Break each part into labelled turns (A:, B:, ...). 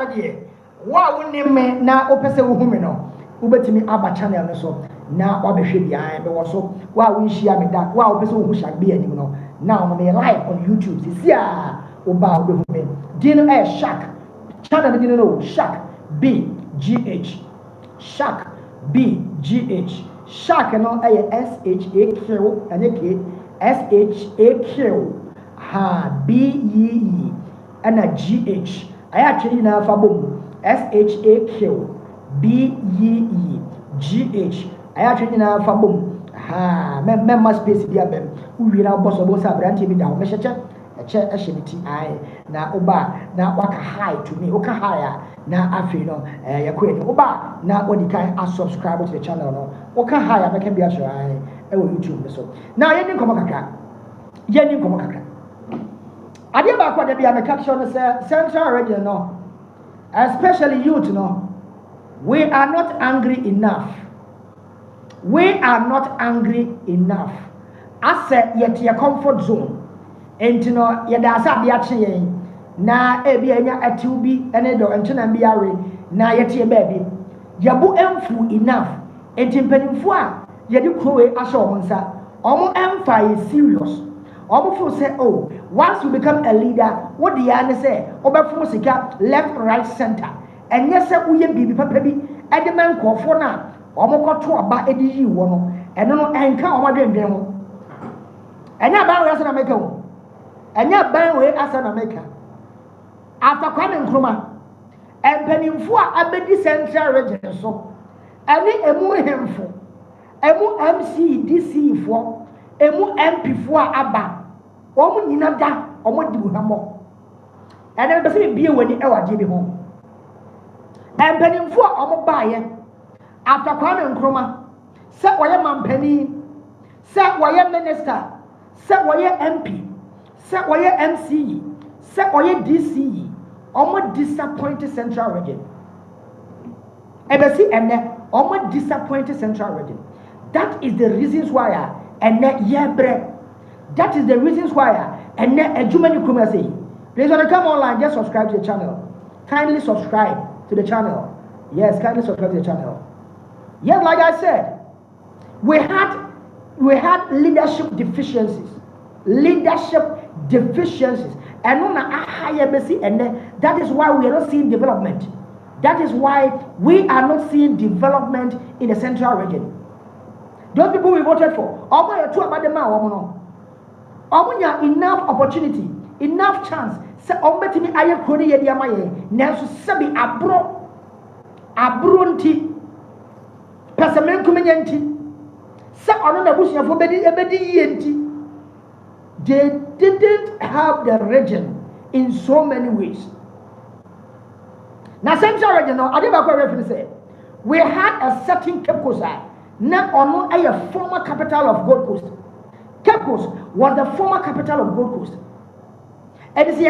A: no de wa woni me na opese wo hu me no wobetimi aba channel no so na wabehwe bia be wo so wa wonhia me da wa opese wo hu shagbe anim no now me live on YouTube sisi a oba obehu me din Shark channel din no Shark BGH Shark BGH Shark no SHAQ anye K SHAQ ha BEE ana GH aya twiri na fa bom SHAQ BEE GH aya twiri na fa bom ha memma space bia bem uwira boso bo sa brante bi da ho mecheche eche ehemiti ai na oba na waka hi to me oka hi na afi no yakwe ni oba na odikan subscribe to the channel no oka hi abeka bia so ai e wo YouTube so na yeni nkomo kakra ade ba kwa de bia me caption no say central region no especially youth no we are not angry enough. We are not angry enough. I said, yet your comfort zone. And you know, yet there's a biachi na ebi enya atubi ene do enchina biare na yet your baby. Yabu emfu enough. And timpenifo a yedi krowe asho omonsa. Omo emfa is serious. Omo feel say, oh, once you become a leader, what the yarn say? Obefu sika left, right, center. And yes, uye bibi papabi edeman kwofo na omokoto aba ediyi wo no eno no enka omadwendwen ho enya ban we asa na meka ho enya ban we asa na meka after Kwame Nkrumah empanimfo a abedi central region so ani emu hemfo emu MC DC fo emu MP fo a aba omu nyina da omo di buhamo ene be se bie wani e wade bi ho empanimfo a omo baaye after Kwame Nkrumah, say woye mampani, say woye minister, say woye MP, say woye MC, say woye DC, omo disappointed central region. Ebesi ene, omo disappointed central region. That is the reasons why ene yebre. That is the reasons why ene ejumani kuma say. Please when you come online, just subscribe to the channel. Kindly subscribe to the channel. Yes, kindly subscribe to the channel. Yes, like I said, we had leadership deficiencies. And that is why we are not seeing development. That is why we are not seeing development in the central region. Those people we voted for, enough opportunity, enough chance. Pasamen kumenyanti sa ono na busia fo ebedi yenti. They didn't have the region in so many ways. Now central region no ade ba kwa reference say we had a certain Cape Coast na ono a former capital of Gold Coast. Cape Coast was the former capital of Gold Coast. And it's a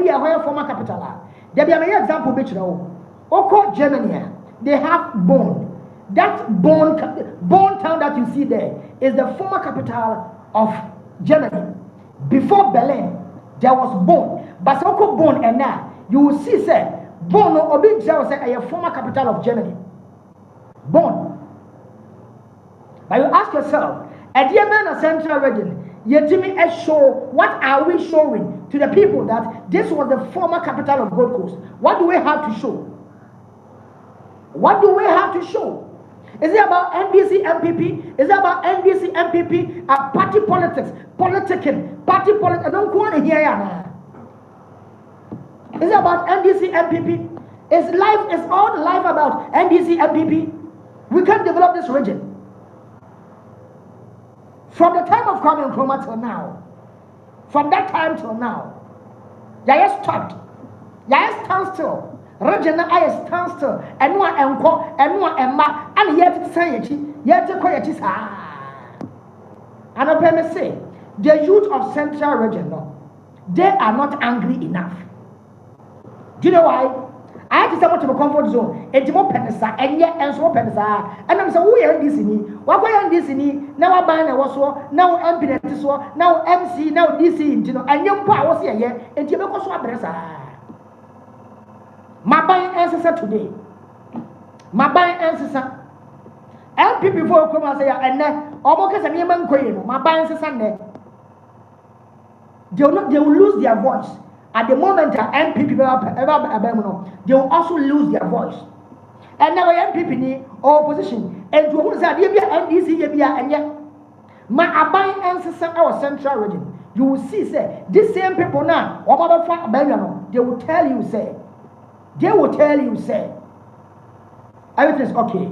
A: be a former capital. There be an example which now Oko Germany they have Bonn. That Bonn town that you see there is the former capital of Germany. Before Berlin, there was Bonn. But so Bonn and now you will see say Bonn or Big was a former capital of Germany. Bonn. But you ask yourself, at the end of Central region, Yetimi show what are we showing to the people that this was the former capital of Gold Coast? What do we have to show? What do we have to show? Is it about NDC MPP? Is it about NDC MPP? Party politics, politicking, party politics. I don't want to hear ya. Is it about NDC MPP? Is all life about NDC MPP? We can't develop this region. From the time of Kwame Nkrumah till now, from that time till now, Yaya stopped. Yaya stand still. Region I stand still. And one enko, and one emma, and yet say yet to quiet is and I say, the youth of Central Region, no, they are not angry enough. Do you know why? I had to say to my comfort zone, and more penisa, and yet and so penisa, and I'm so we are this in it. What are this in it? Now I buy a was now MP now MC, now DC, you know, and young power was here, and you know, Maban ancestor today. Maban ancestor. LP before come and say, and then almost a man queen, Maban ancestor. They will lose their voice. At the moment NPP they will also lose their voice. And now NPP ni opposition. And to who say NDC and yet my Aban ancestor our central region. You will see say these same people now they will tell you say everything is okay.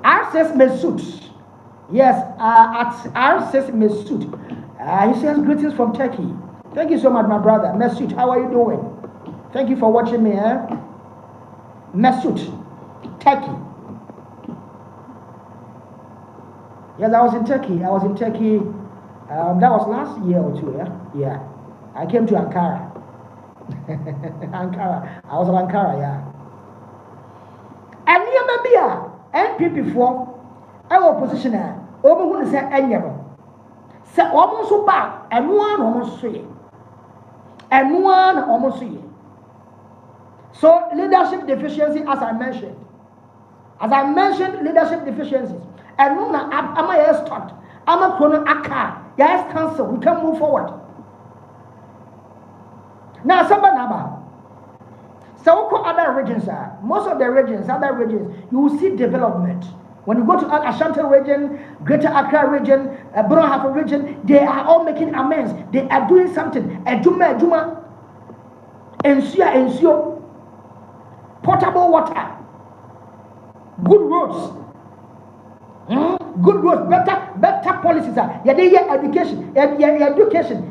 A: R6 Mesut. Yes, at R6 Mesut. He says greetings from Turkey. Thank you so much, my brother. Mesut, how are you doing? Thank you for watching me. Mesut, Turkey. Yes, I was in Turkey. That was last year or two. Yeah. I came to Ankara. I was in Ankara. Yeah. And near maybe NPP4, our opposition. Over who say anyone. Say almost so bad, and one almost see. So leadership deficiency, as I mentioned, leadership deficiencies. And no, am I stopped? I'm a chrono aka. Yes, cancel. We can move forward. Now, so other regions are most of the regions, you will see development. When you go to Ashanti region, Greater Accra region, Borno region, they are all making amends. They are doing something. Ejuma, ensure, potable water, good roads, better policies. Education, education.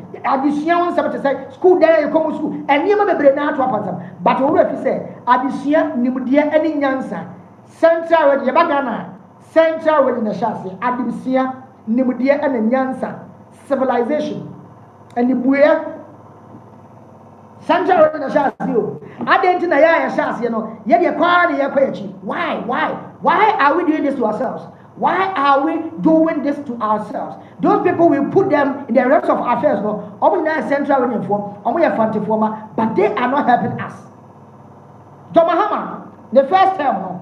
A: School there you come to school, and you may be now to happen. But already say, addition, nimudia, any nyansa, central Yabagana. Central within the Shasi, Adimsia, Nimudia and Nyansa, civilization, and the Buya Central within the Shasi. I didn't know Shasi, yet your party, your question. Why are we doing this to ourselves? Why are we doing this to ourselves? Those people will put them in the rest of affairs, no, only central within form, only a fancy former, but they are not helping us. Tomahama, the first term, no.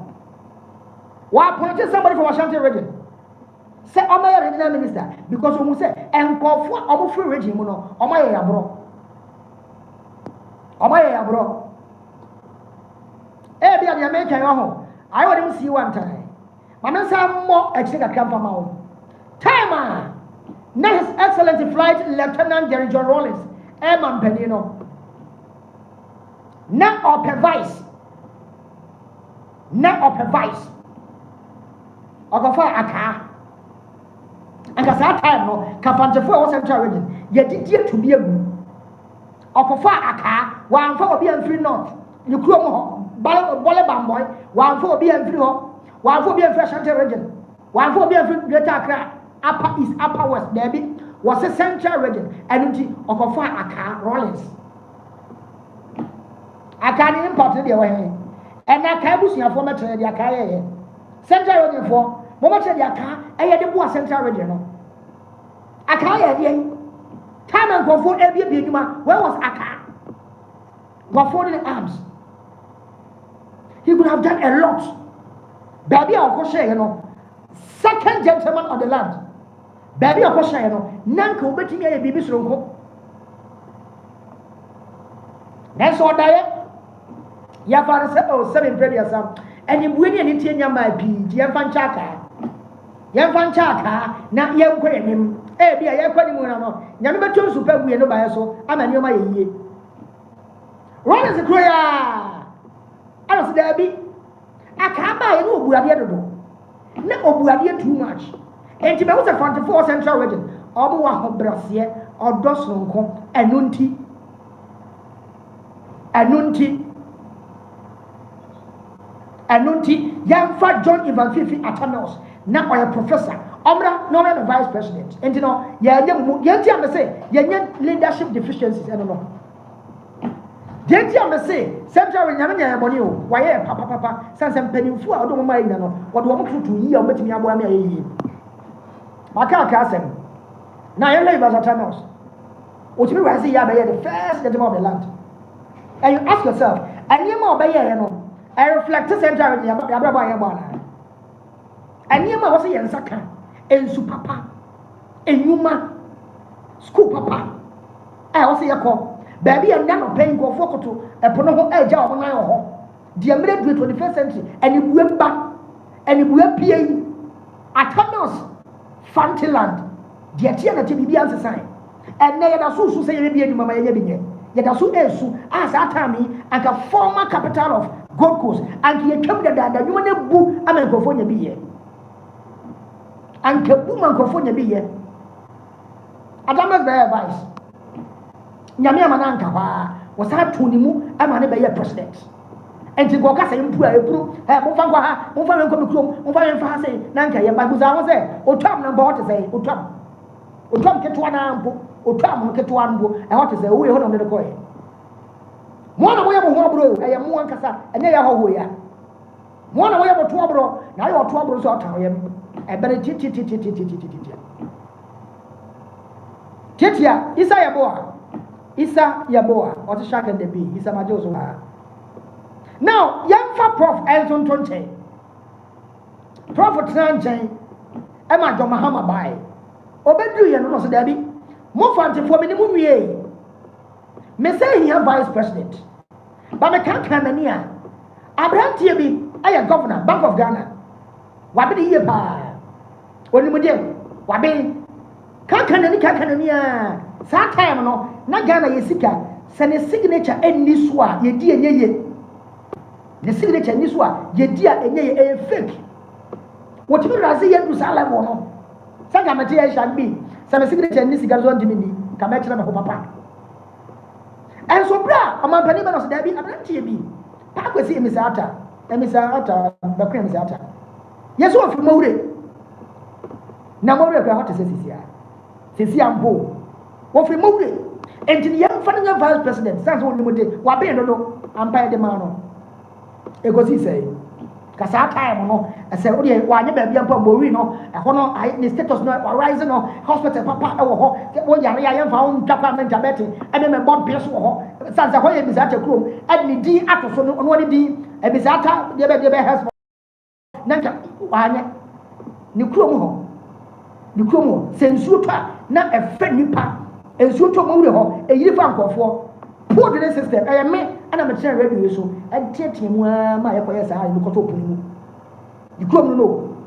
A: Why appointed somebody from Ashanti region? Say, I'm a regional minister because we say, and call for our free regime, no, oh my bro. Every other American, I want to see one time. My man said more extra come from our time. Now His Excellency Flight Lieutenant Jerry John Rollins, Airman Penino. Now of vice. Ogofa aka anga sa time no kapantefo wa central region ye didie to be agu okofa aka wa amfa obi amfiri north ni kuro mo ho bole bamboy wa amfa obi amfiri ho wa amfa obi amfiri central region wa amfa obi amfiri Greater Accra upper east upper west there be was a central region and nti okofa aka Rollins aka ni import dey wa he and aka busuafo metre dey aka ye central region for Mama said, I had a central region. Aka, time and go for every biguma. Where was Aka? Got folded arms. He could have done a lot. Baby, I'll go second gentleman of the land. Baby, I'll go Nanko betting a baby's room. That's all diet. Your father said, oh, 7 previous. And you win in Tinya, my P. Diafanchaka. Yanfanchaka, na yankwe him. Be a yakwani munano. Yamiba chose super we no by so. I'm a new my ye. Run as a prayer. I was there be. I can't buy no buadia do. No buadia too much. And to was a 44 central region. Obuwa ho brasier or dosonko Anunti Yamfa John Ivan Fifi Atanos. Now I am professor. Omra, no man vice president. And you know, leadership deficiencies. I don't know. Say central Yamania Monio, why papa, sans and penny for I don't mind. What want to ye or met me about me. Maka Casem. Now I live as a Tanos. What you say, the first gentleman of the land. and you ask yourself, and you more by I reflect the center of the Abrabaya. And you must say, and Saka, and Supapa, and Yuma, school papa. I also say a call, baby, and now paying go for to a Pono edge of an hour. The American 21st century, and you went back, and you went PA at Thomas Fantiland, the Atiana TB answer sign. And they are so say, Mamma, yet as soon as Atami and a former capital of Gold Coast, and he came that you want to boo a microphone be here. And Kabuman California be here. Adamas by advice. Yamia Mananka was hard to Nimu, a man by a president. And to go Cassa and Puru, Mufanga, Mufan Comicum, Mufan Fase, Nanka, Yabaguza was there, or Tom and Bot to say, or Tom Ketuan, or Tom Ketuan, and what is the way on the coin. One away of Wabro, I am one Cassa, and they are who we are. One away of Twabro, now your Twabro's out of him. I better Titia, Isa Yaboa, or the shark and the bee, Isa Majosa. Now, young fat Prof. Elton Tonche, Prophet Sanjay, Emma Domahama by Obedu and Rosa Debbie, more fancy for minimum. May say here vice president, but I can't come near. Abraham Tiabi, I am governor, Bank of Ghana. What be the year? When you do, what be? Can't Sa time no, na Ghana Yesika, send a signature and Niswa, ye dear ye. The signature Niswa, ye dear and ye a fake. What you razi and Rusalamono. Sanga Matia shall be, some signature Nisigazon Dimini, Kamachana Papa. And so, bra, among Panimanos Debbie, I'm not TB. Park with him, Miss Ata, and Miss Ata, the Queen Miss Ata. Yes, what for Mode? Namore what to say here. Since Yambo. What for Mode? And to the young funding vice president, Sans only Mode, Wabe no, Empire de Mano. It goes he say. Cassa time, no, I said, oh, yeah, why you baby upon Morino, a honor, I the status not rising or hospital papa or what Yaria found Japan betting, and then a bomb pierce or Sans Ahoy is at a room, and the D after so on one D, a Bizata, the baby has Nanta, Wana, Nucromo, Nucromo, Sensuta, not a friendly pack, and Suto Muro, a uniform for. Poor the system, I am me, and I'm a chair radio, so I take him where my acquires are in the Cotopu. You come no.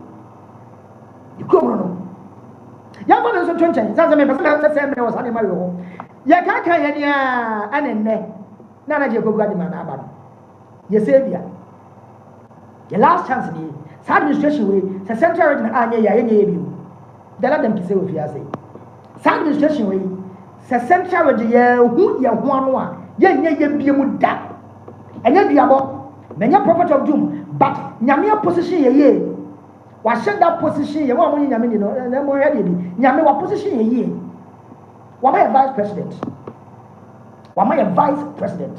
A: You come no. Young man is a 20, that's a member of the same was animal. Yakaka, and in there. Nana Jacob Gadiman Abad. Yes, Savior. The last chance, the administration way, the central region, they let them to say with Yasi. Administration way. Se central region, who ya one, ye be muda. And yet, the many prophet of doom, but Yamia position ye. What should that position ye? What money Yamin, no more ready. Yami, what position ye? What my vice president? What my vice president?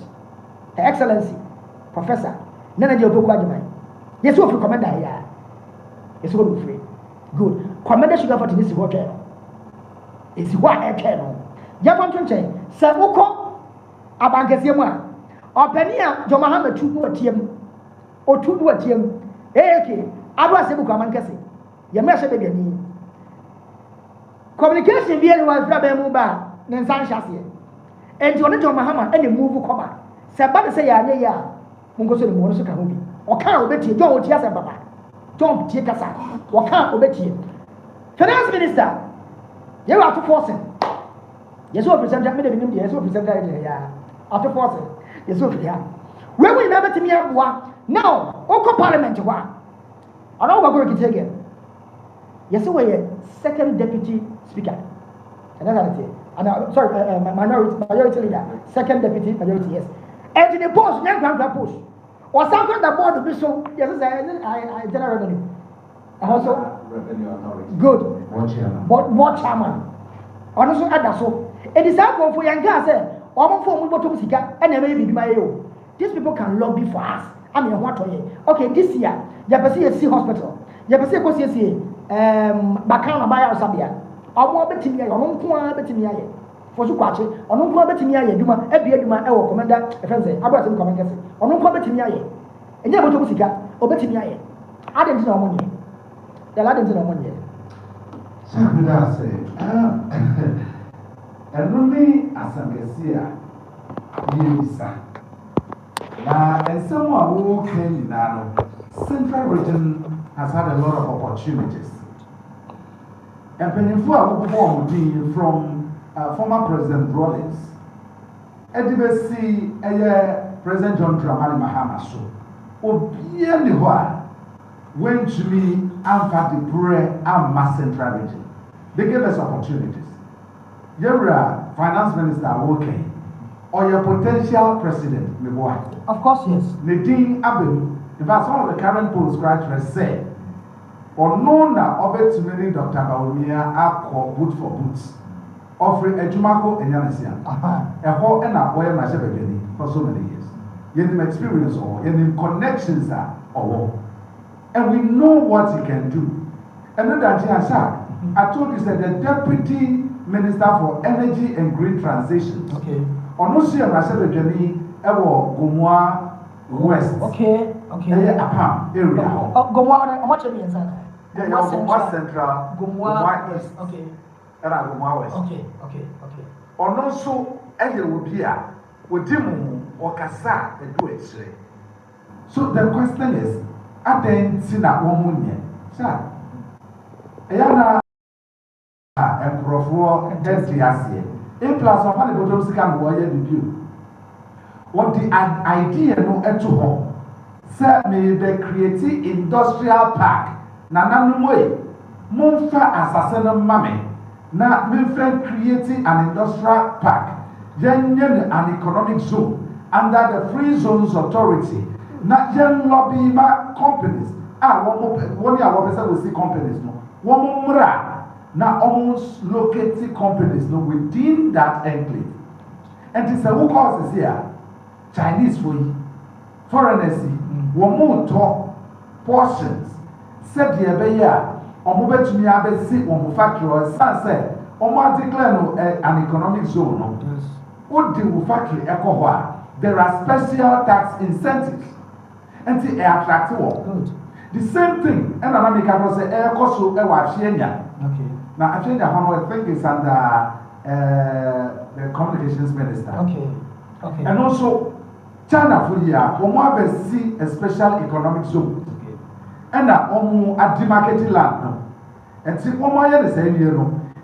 A: Her Excellency, Professor Nana Jobukwajimai. Yes, what for commander here? Yes, what we free. Good. Commander should go for this water. It's what I can. Japan Tunche, Samuko, Abankasiama, or Penia, Jomahama, two atm, or two atm, okay, I was able to come and guess it. Yamasha Begani. Communication via was Rabemuba, Nansan Chassi, and Jonathan Mahama, and the move comma. Sabata say, ya, Mungo Monosuka, or can't obey you, don't Tiasa Baba, don't take us out, or can't obey you. Finance Minister, you are to force him. Yes, what present that made yes, what present that after forces. Yes, what yeah. When we never to me one now, Oko Parliament one. I know we're going to take it. Yes, we're second deputy speaker. And that's it. And sorry, majority leader, second deputy majority, yes. And in the post, young grand post. Or something that board of so yes, I general revenue. And also revenue authority. Good. More chairman. And also add so. It is out for young guys, and these people can lobby for us. I mean, what okay, this year, Yapasi Sea Hospital, Yapasi Kosi, Bacana Baya Sabia, or more betting your own betting. for so kwache ono nko betimi aye adwuma abi adwuma e wo commander e friend say abra sem commander say ono nko betimi aye enye boto mu sika obetimi aye adem ti na omo nye ya adem ti na omo nye
B: Sabida say enumi asangesia yisa na ensemo awo kan na no Central Region has had a lot of opportunities. And Pennyfua from former President Rawlings, Edibesi, President John Dramani Mahama, so Obianiwa went to me and the Pure and Central Region. They gave us opportunities. You're Finance Minister working, or your potential president,
A: of course, yes.
B: Nadine Abel. In fact, some of the current postgraduates say, or no na obet many Dr. Bawumia akọ boot for boots, offering a jumako and yanisian. A whole and a boy and for so many years. Yenim experience or yenim connections are or and we know what he can do. And then that I told you that the Deputy Minister for Energy and Green Transition.
A: Okay.
B: Onosi and Masebedeni ewo Gomwa West.
A: Okay.
B: Apam area.
A: Gomwa, how much are you inside?
B: Yeah, Gomwa Central.
A: Gomwa West. Okay.
B: Gomwa West.
A: Okay.
B: Ono so eye will be a wodimu okasa edu echire. So the question is, adenti na womunye. Sir. Eyana emprofo enti asie. In plus of the bottom scan wo ye review. What the idea no eto ho. Say me the create industrial park. Na nanu way. Monfa asase no mame. Na me friend creating an industrial park. Then an economic zone under the Free Zones Authority. Na yen lobby ma companies. One year we see companies no. One mra. Na almost located companies no within that enclave. And it's a who causes here. Chinese foreigners, one talk portions. Said the Abeya, or move to me, I see one factory or sunset, or more declare an economic zone. What do factory echo? There are special tax incentives and the attractive. The same thing, and America was a air cost of okay. Now, I think it's under the communications minister. Okay. And also, China for year, we see a special economic zone. Okay. And at the market land. And see, the same year,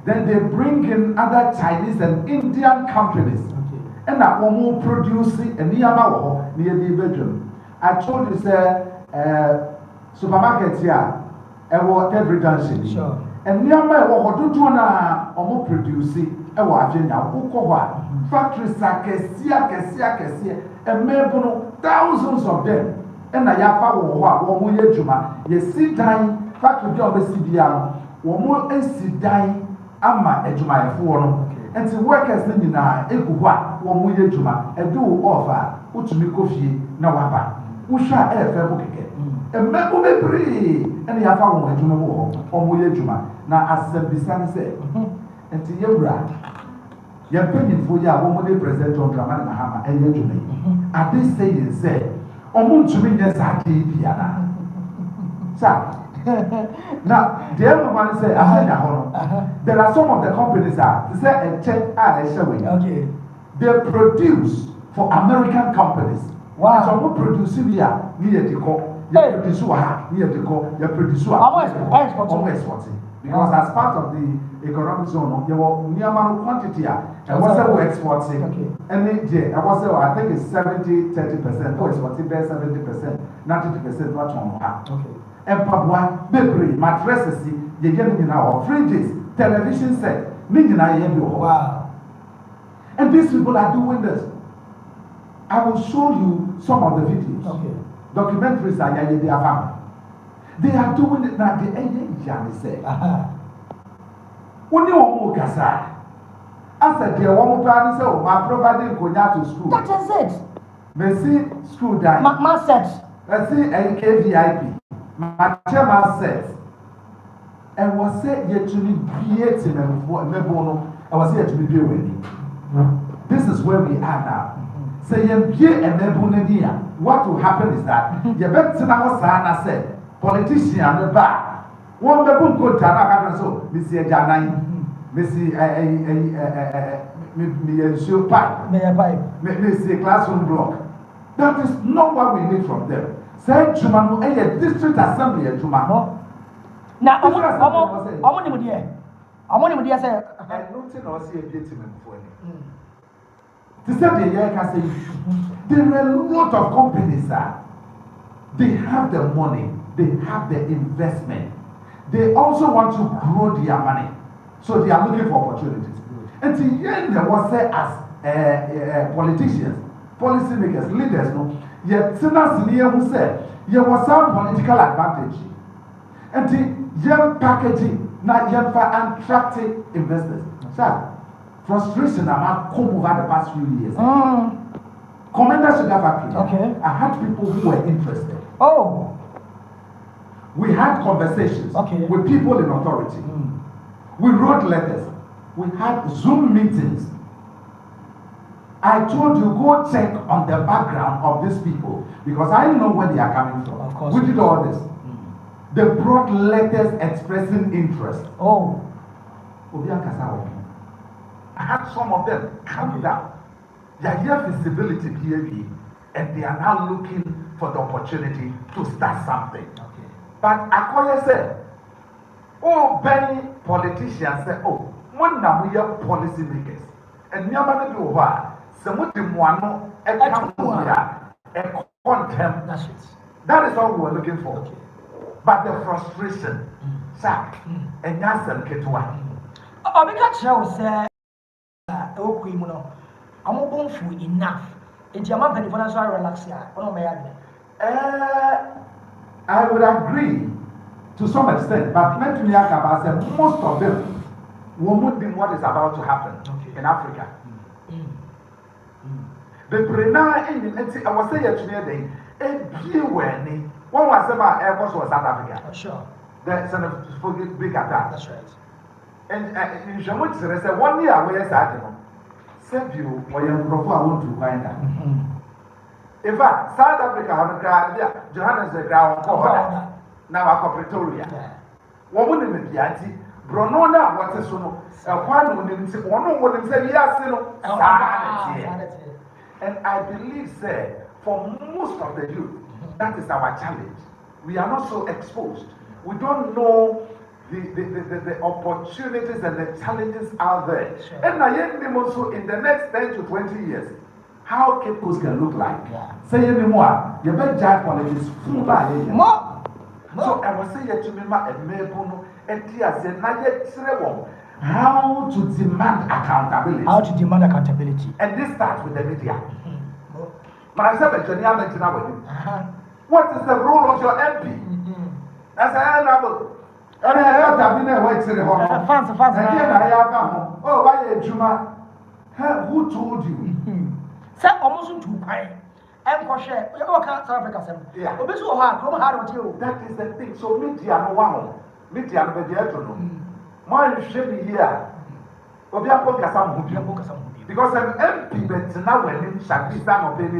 B: then they bring in other Chinese and Indian companies. Okay. And that producing a near the Belgium. I told you, sir, supermarkets here, every junction. Sure. And near my what producing a factories are Kessia, and maybe thousands of them. And I have one more juma. You see, dying factory job is CBR, one more AC dying, Amma Ejuma for and the workers living now, Ekuwa, one more juma, and do offer, which me coffee, Nawaba, Usha air fair book. And Mebo Bree, and the Afa one juma or more juma. Now, as the Bisan said, and to Yabra. You're paying for your woman, President John Dramani Mahama, and you're to me. At this stage, say, Omun to me, yes, I did, Piana. Now, the other one say, there are some of the companies that say a check okay. They produce for American companies. Wow. So, who produce here near the core, you produce near the core, you produce always exporting. Because as part of the economic zone, there were near amount quantity. And what's the exporting? And I think it's 70-30%. Oh, exporting there 70%, 90% much more. Okay. And Papua, bakery, mattresses, you get in our fridges, television set, wow. And these people are doing this. I will show you some of the videos. Okay. Documentaries are their family. They are doing it now. The end say. Only one more kasa. I said, "Dear, one more plan is my providing going to school."
A: That is it.
B: Me see school die.
A: My set.
B: I see NKVIP. My chairman said, and was said yet to be creating and for Mebono. I was here to be wedding. This is where we are now. Say what will happen is that you better now say politician the back. One people go to Anaka so Mr. Janai, Mr. Shoe pipe, Mr. Classroom block. That is not what we need from them. Say Jumano, a district assembly at Jumano.
A: Now, I want him here. I want him here. Say,
B: I don't think I'll see a beauty before. To say the year can say, there are a lot of companies that they have the money, they have the investment. They also want to grow their money. So they are looking for opportunities. And to end there was said as politicians, policymakers, leaders, no, yet sinners near who said, there was some political advantage. And the young packaging, not young for attracting investors. So, frustration about come over the past few years. Commander Sugar Factory.
A: Okay.
B: I had people who were interested.
A: Oh.
B: We had conversations with people in authority. We wrote letters. We had Zoom meetings. I told you, go check on the background of these people because I know where they are coming from.
A: Of course.
B: We did all this. They brought letters expressing interest.
A: Oh.
B: I had some of them come down. They have visibility PAV and they are now looking for the opportunity to start something.
A: Okay.
B: But Akoya said, oh, many politicians say, oh, when now we are policy makers. And Yamana do what? Some one a contempt. That is all we were looking for. Okay. But the frustration, sack, and Yasan Ketua.
A: I I'm going for enough. It's your mother when I relax here.
B: I would agree to some extent, but let me say most of them won't be what is about to happen in Africa. The Brena in I was saying yesterday, a few when one was about Air Force was South Africa.
A: Sure.
B: The son of big attack.
A: That's right.
B: And in Jamaica, they said 1 year where I send you or your profile I want to find that. In fact, South Africa on the ground, Johannesburg ground, now I Pretoria. Woman in the Piatti, Bronona, what is so, one wouldn't say yes, and I believe, sir, for most of the youth, that is our challenge. We are not so exposed. We don't know the opportunities and the challenges out there. Sure. And I am also in the next 10 to 20 years, how Cape Coast can look like. Say anymore, you better judge politics full by more. So I was saying to me, how to demand accountability.
A: How to demand accountability.
B: And this starts with the media. But I said, what is the role of your MP? As I know. Oh, why Juma? Who told you?
A: Say almost too high. And for sure, you can't South Africa. Yeah.
B: That is the thing. So media no one. Media no be there to know. Man should be here. Because an MP but now when it shall be some of it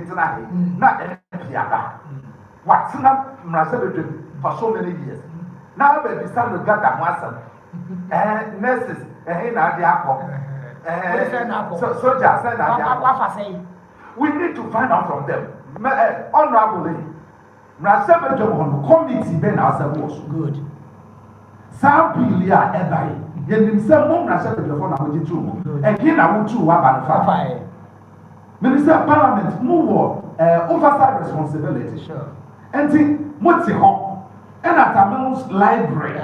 B: not MP aba. What's not for so many years. Now baby son will get that muscle. And nurses and soldiers we need to find out from them. Honorably, committee ben ourselves
A: good.
B: Some Pilia Ebai, Yenim Mom Nasha telephone about you, and Kina would too about Minister of Parliament, move oversight responsibility.
A: Sure.
B: And see, what's it home? And at Amel's library,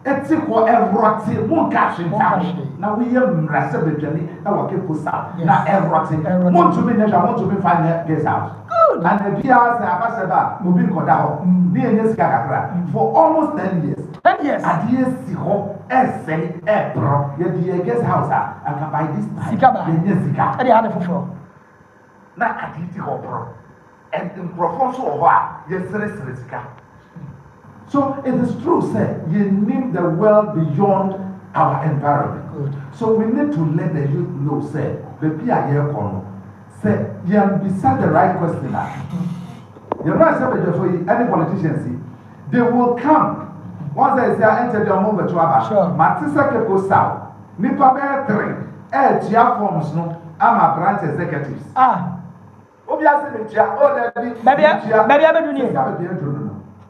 B: it's equal everything, more cash in town. Now we have Rasabijani, our people south. Now everything. Want to be there, I want to be find guest house. Good. And the PRs have said, moving Kodao, near Niskakra, for almost 10 years.
A: 10 years.
B: At years, Siho, essay, April, yet the guest house, and can buy this time.
A: Sikaba, and the other for
B: not at the Hopro. And in Profonso of what? Yes, Sika. So it is true, sir, you need the world beyond our environment.
A: Good.
B: So we need to let the youth know, sir, baby a yɛ kɔ no sɛ yɛn bisa the right question a yɛn bá sɛ bɛdwafo yi ɛne politicians yi they will come once they say enter the ɔmo bɛto aba ma te sɛ keko saw nipa bɛyɛ 3 ɛɛtua forms no ama branch executives. Obi ase me tia o da bi
A: baabi abedu nie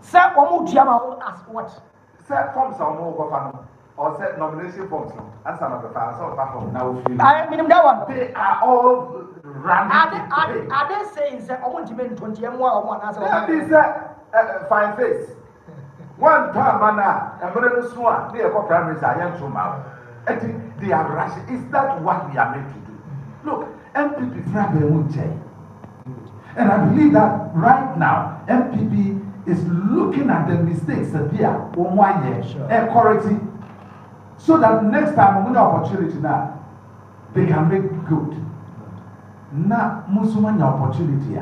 A: sɛ ɔmo tua ma wo as what
B: sɛ forms a ɔmo kɔfa no or sɛ nomination forms no ansa na bɛfa asɛ ɔfa form na ofi
A: I mean that one
B: they are all running
A: are they saying sɛ ɔmo ntumi ntonti ɛmo a ɔmo anase
B: ɔmo bi sɛ fine face one time ana ɛmɛrɛ no so a ne yɛ kɔ primaries a yɛn to ma o they are rushing is that what we are made to do look MPP fira bɛn mu nkyɛn. And I believe that right now, MPP is looking at the mistakes that they are on 1 year and correcting so that next time when the opportunity now, they can make good. Now, Musumanya opportunity,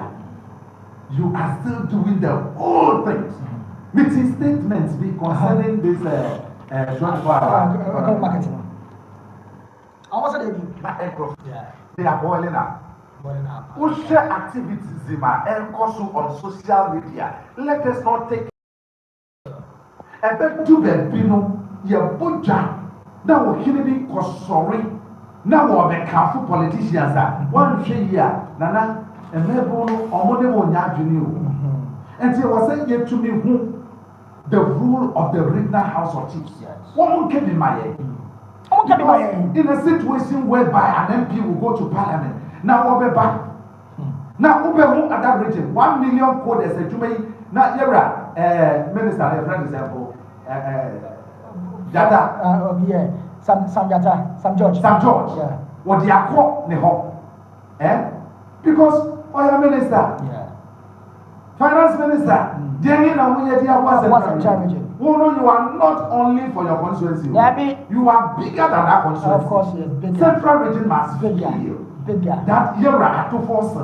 B: you are still doing the old things. Meeting statements be concerning this 24-hour
A: marketing.
B: They are boiling up. Who share activities and also on social media. Let us not take a bit to the bino, your butcher. Now we're killing sorry. Now we're careful politicians. One year, Nana, and Mebono, or Modemo Yajinu. And they were saying yet to me who the rule of the regional House of Chiefs. One can be my head. In a situation whereby an MP will go to Parliament. Now we'll be back. Now we'll be home at that region. 1 million coders. You may not hear minister, for example,
A: Jata. Sam Jata, Sam George.
B: Sam George. Yeah. What they are called Neho. Because oil minister, finance minister, Jenny Namuya was a region. You are not only for your constituency. You are bigger than that constituency.
A: Of course, yes.
B: Central region must feel that Yera to force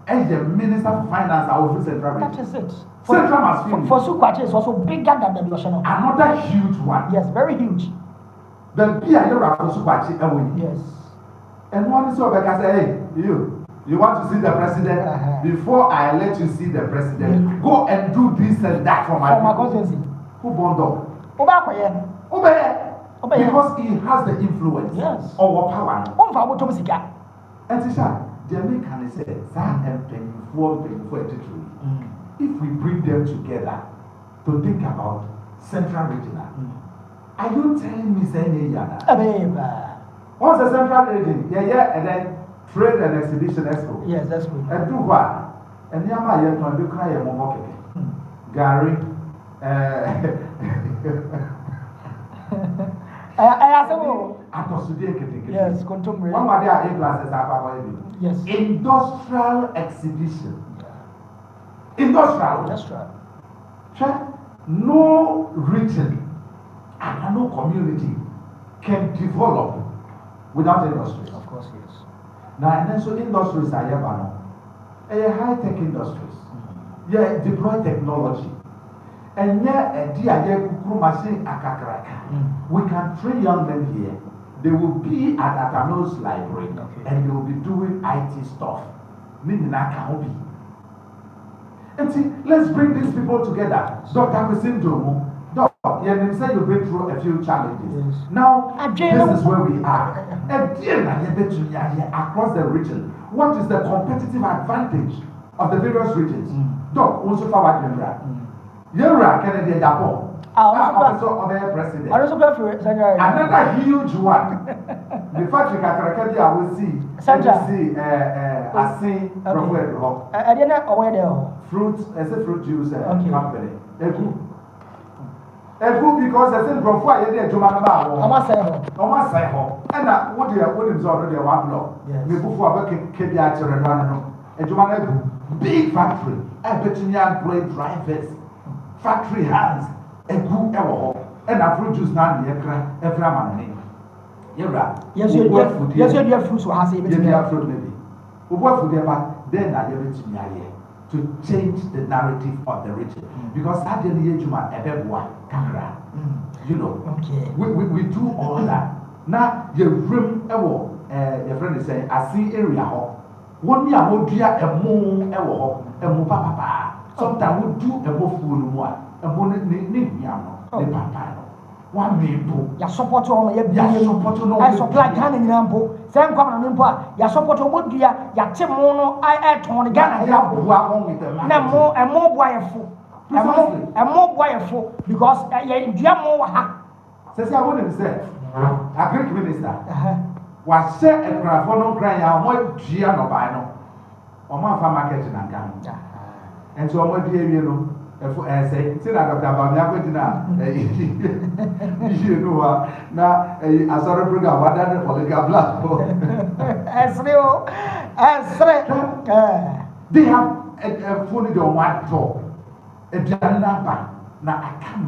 B: as the Minister of Finance of Central region.
A: That is it.
B: Central must feel.
A: For Sukwachi is also bigger than the national.
B: Another huge one.
A: Yes, very huge.
B: The Yera for Sukwachi away.
A: Yes.
B: And one is over can say, hey, you want to see the president? Before I let you see the president, go and do this and that for my
A: constituency.
B: Who bond because he has the influence over power. And Tisha, the American said, if we bring them together to think about Central Regional, are you telling me saying Yana? What's the Central Region? And then Trade and Exhibition Expo.
A: Yes, that's good.
B: And do what? And Yama Yakan do cry a momoke. Gary.
A: Yes, contemporary.
B: One of their A-classes are
A: yes.
B: Industrial exhibition. Industrial. No region and no community can develop without industries.
A: Of course, yes.
B: Now, and then so industries are high-tech industries. Yeah, deploy technology. And machine we can train young men here. They will be at Atanos library and they will be doing IT stuff. And see, let's bring these people together. Dr. Kusindomo, you say you've been through a few challenges. Now, this is where we are. Across the region, what is the competitive advantage of the various regions? Doc, also forward Yera Kennedy Japan. Also of a president. Another huge one. The factory Kakarakadi I will see. I see fruit juice company. Because I think before I did to Almost say home. And what do you already one block? Me before I can keep your children. And you big factory. I bet you employ drivers. Factory hands a good ever and a fruit juice now every man. You're right. Yes, you have fruits who has a fruit maybe. We work for them, then I give it to me to change the narrative of the region. Because that didn't you my camera. You know, we do all that. Now your room your friend is saying, I see area ho. 1 year would do a moon and papa. Sometimes we do a more fool more. A bonnet name yam, the papa. 1 million.
A: Ya support on
B: Ya support no.
A: I supply Ghana in Nampo. Same common in Nimpa. Ya support on dia. Ya Timono. I add on Ghana.
B: Ya who with the man.
A: No more wonderful. A more wonderful because ya more ha.
B: Says I wouldn't say. A Greek minister. Was set a graphono crying out what Giano Bino. Or my farm market in Ghana. And so I'm going to you know. Say, say that about Yakutina, you know, now I saw a bring out that for the blood. They have a fully done one talk. A Janaba, now I can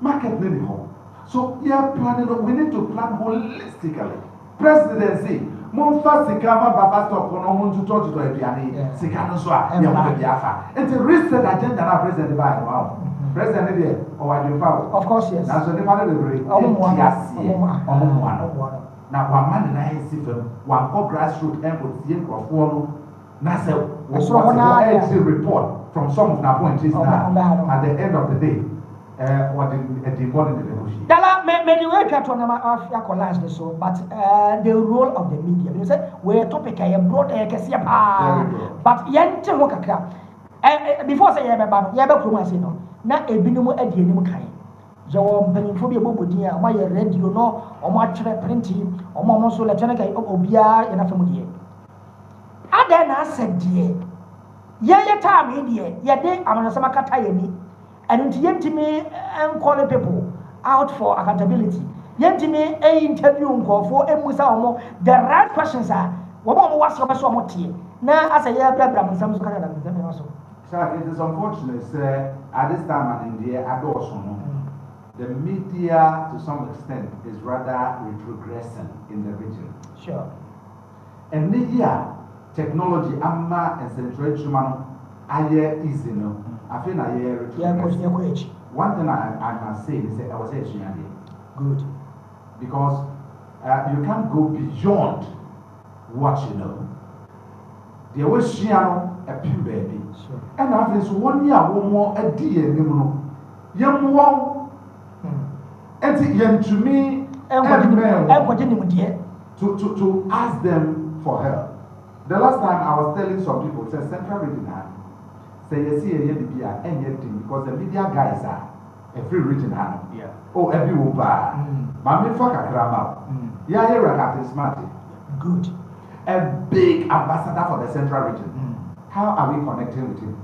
B: market many home. So, yeah, planning, we need to plan holistically. Presidency. Mon first Sikama Baba stop for no one to talk to Ebiani, Sikanoswa, Yamabiafa. It's a reset agenda now, President by wow. President here, or I do power.
A: Of course, yes.
B: Now, so the father will bring now, one man and I see them, one for grassroots and with the of follow. Nasa was a report from some of the appointees now at the end of the day. What the body negotiation.
A: Dala, many way to collage so, but the role of the media. You say we're topic I am brought a but yent wokaka. Before say yaba kuma say no. Na ebinumu adi enimu kai. Jawo mpanimfo bi ebobodi a ma ye radio no, o ma kyerɛ printing, o ma so le kyerɛ kai obia ye na famu die. Ada na asɛdeɛ. Ye time die, ye de amanasama kata ye ni. And yentimi calling people out for accountability. Yentimi interview for the right questions are what was your best now as a year some
B: Sir, it is unfortunate, at this time in India, the media to some extent is rather retrogressing in the region.
A: Sure.
B: And media technology amma and central human aye easy no. I feel like one thing I must say is that I was saying
A: good
B: because you can't go beyond what you know. There was Shiano a few baby, and I think 1 year or more a dear young one, and young to me, to ask them for help. The last time I was telling some people, said Central Region. Say you see a media and yet because the media guys are a free region hand.
A: Yeah.
B: Oh, every uba. Mami fuck a crama. Yeah, you're a Captain Smarty.
A: Good.
B: A big ambassador for the central region. How are we connecting with him?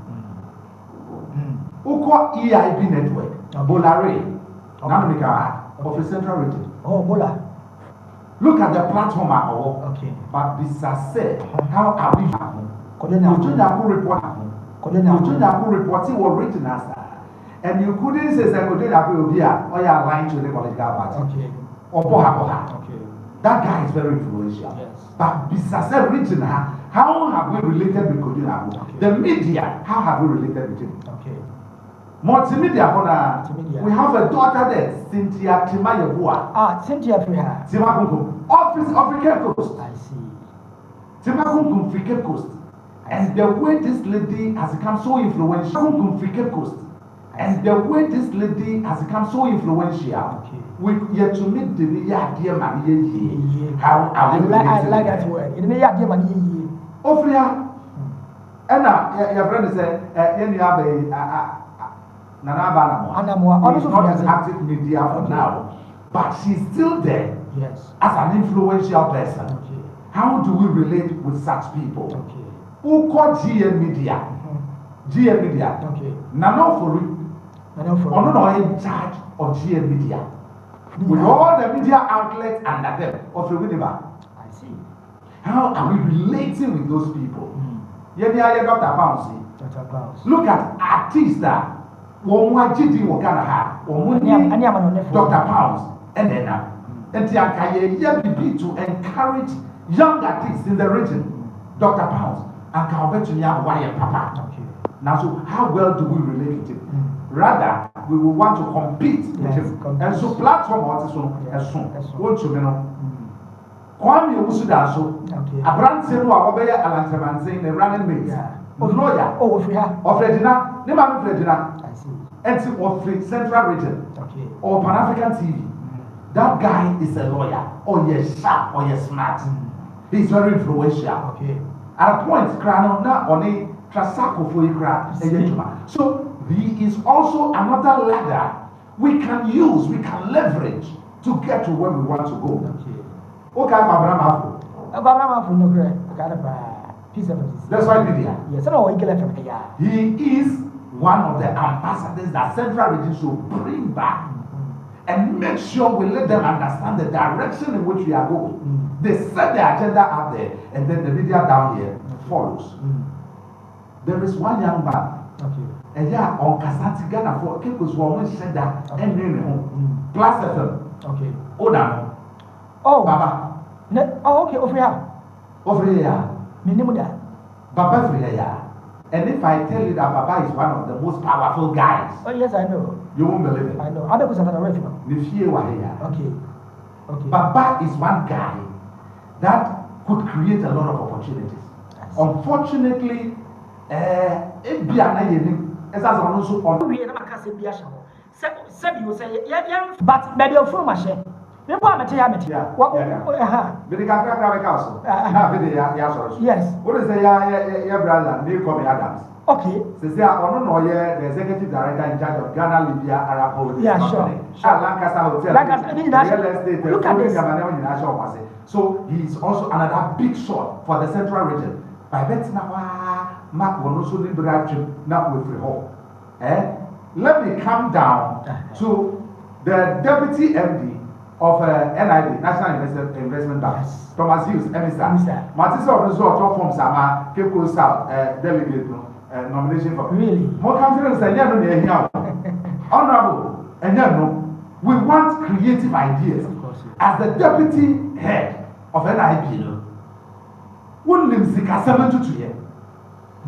B: Uko EIB network. Bolare. Namika of the central region.
A: Oh, Bola.
B: Look at the platform.
A: Okay.
B: But this said, how are we? Report. You reporting were written as that. And you couldn't say that or you are lying to the political party.
A: Okay.
B: Or Boha.
A: Okay.
B: That guy is very influential.
A: Yes.
B: But besides written, how have we related with Kodinabu? Okay. The media, how have we related with him?
A: Okay.
B: Multimedia. We have a daughter there, Cynthia Timayabua.
A: Cynthia Freha.
B: Timakunkum. Office of Cape Coast.
A: I see.
B: Timakunkum Free Cape Coast. And the way this lady has become so influential, Free Cape Coast. And the way this lady has become so influential, we yet to meet the dear man. How I
A: like that word. It may have dear man.
B: Ofria, and your friend said, any other Nanabana. She's not an active media for now, but she's still there.
A: Yes.
B: As an influential person.
A: Okay.
B: How do we relate with such people?
A: Okay.
B: Who call GM Media? GM Media.
A: Okay.
B: Nano for in charge of GM Media. With all the media outlets under them of the Winneba.
A: I see.
B: How are we relating with those people? Dr. Pouncy. Look at artists that Dr. Pounds and then and to encourage young artists in the region. Dr. Pounds and Calvert Papa. Now, so how well do we relate with him? Rather, we will want to compete with him. And so, platform what is so, won't you know? Kwame Owusu da so. Abrante no a wobeye Alantemanten the running mate. Lawyer.
A: Oh, free her.
B: Of Regina, ne ma Regina.
A: I see.
B: And of free Central Region.
A: Okay.
B: Or Pan African TV. That guy is a lawyer. Or yes sharp or yes smart. He's very influential.
A: Okay.
B: At a point, Krano na oni Trasako for Ikra. So he is also another ladder we can use, we can leverage to get to where we want to go. Okay, Abraham.
A: Abraham no great. Peace of peace.
B: That's why we did.
A: Yes, I know what you get from here.
B: He is one of the ambassadors that Central Region should bring back and make sure we let them understand the direction in which we are going. They set the agenda up there, and then the video down here follows. There is one young man. And yeah, on Kasati Ghana for Kekos woman said that and near home. Plus FM.
A: Okay.
B: Oda.
A: Oh,
B: Baba.
A: Oh, okay, over here.
B: Over here.
A: Minimuda.
B: Baba for here. And if I tell you that Baba is one of the most powerful guys.
A: Oh, yes, I know.
B: You won't believe it.
A: I know. Other person are ready.
B: Okay.
A: Okay.
B: Baba is one guy that could create a lot of opportunities. Unfortunately,
A: but maybe a full machine. Yes.
B: What is the brother? Newcomb Adams.
A: Okay.
B: Say, I don't know the executive director in charge of Ghana, Libya, Arab Holdings.
A: Yeah,
B: Company.
A: sure.
B: Lancaster Hotel.
A: Lancaster,
B: real estate.
A: look at this.
B: So he is also another big shot for the Central Region. By bet now, Mark will also need now with free home. Let me come down to the deputy MD of NIB, National Investment Bank,
A: Yes.
B: Thomas Hughes, Emisa. Matisa of resort from Sama, Cape Coast South, delegate nomination for.
A: Really?
B: More confidence than you Honorable, and we want creative ideas. As the deputy head of NIB,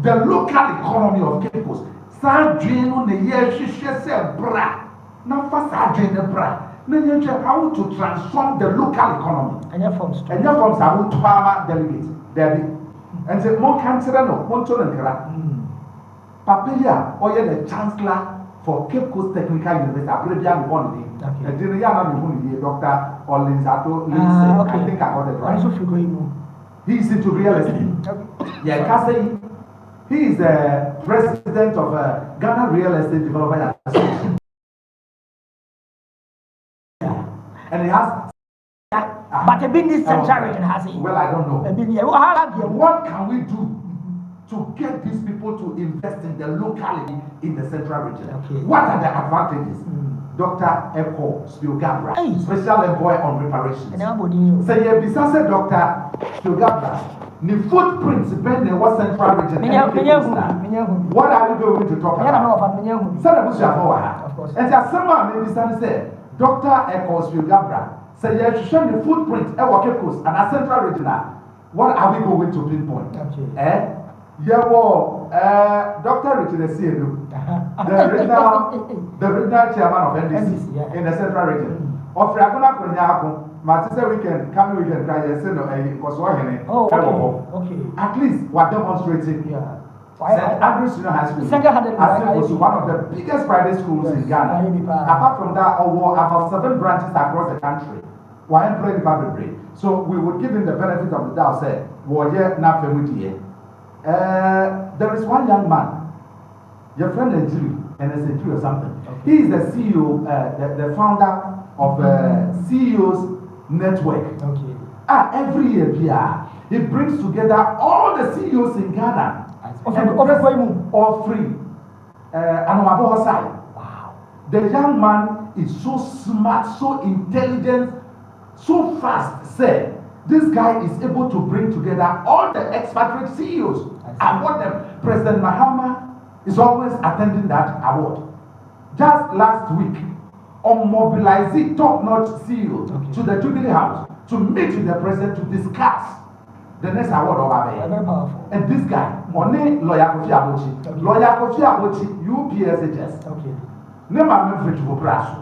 B: the local economy of Cape Coast, Sandrino, the year she said, bra, not for Sandrino, bra. How to transform the local economy.
A: And your forms.
B: And your forms are to farmer delegate. Debbie. And the more cancer no, Monto and Kra. Papilla, or the chancellor for Cape Coast Technical University, Abrabia Bonnie. And then the Dr. Olinsato Lindsay. I think I got it right. He is into real estate. Yeah, Cassie. He is the president of Ghana Real Estate Development Association. And he has.
A: But a business Central Region has it.
B: Well, I don't know. What can we do to get these people to invest in the locality in the Central Region? What are the advantages? Dr. Eko Spiogabra, special envoy on reparations. Say, besides Dr. Spiogabra, the footprints depending on what Central Region. What are we going to talk about? Of course. And as someone maybe say, Dr. Eko Spiogabra, say, you show the footprint at Cape Coast and a Central Region. What are we going to pinpoint? Dr. Richard Esielu, the regional chairman of NDC in the Central Region. Of Ragona Kunyako, Matisa weekend, coming weekend, at least we're demonstrating. St. Andrews Senior High School was one of the biggest private schools in Ghana. Apart from that, about 7 branches across the country. So we would give him the benefit of the doubt, say, there is one young man, your friend Nigeria, and it's Nigeria or something. He is the CEO, the founder of CEOs Network. Every year, he brings together all the CEOs in Ghana. All free. Wow. The young man is so smart, so intelligent, so fast. Say, this guy is able to bring together all the expatriate CEOs. Award them. President Mahama is always attending that award. Just last week, on mobilizing top-notch CEOs to the Jubilee House to meet with the president to discuss the next award of Abe.
A: Very powerful.
B: And this guy, Mone Lawyer Kofi Abochi, UPSHS. Nema Memphis to Brasso.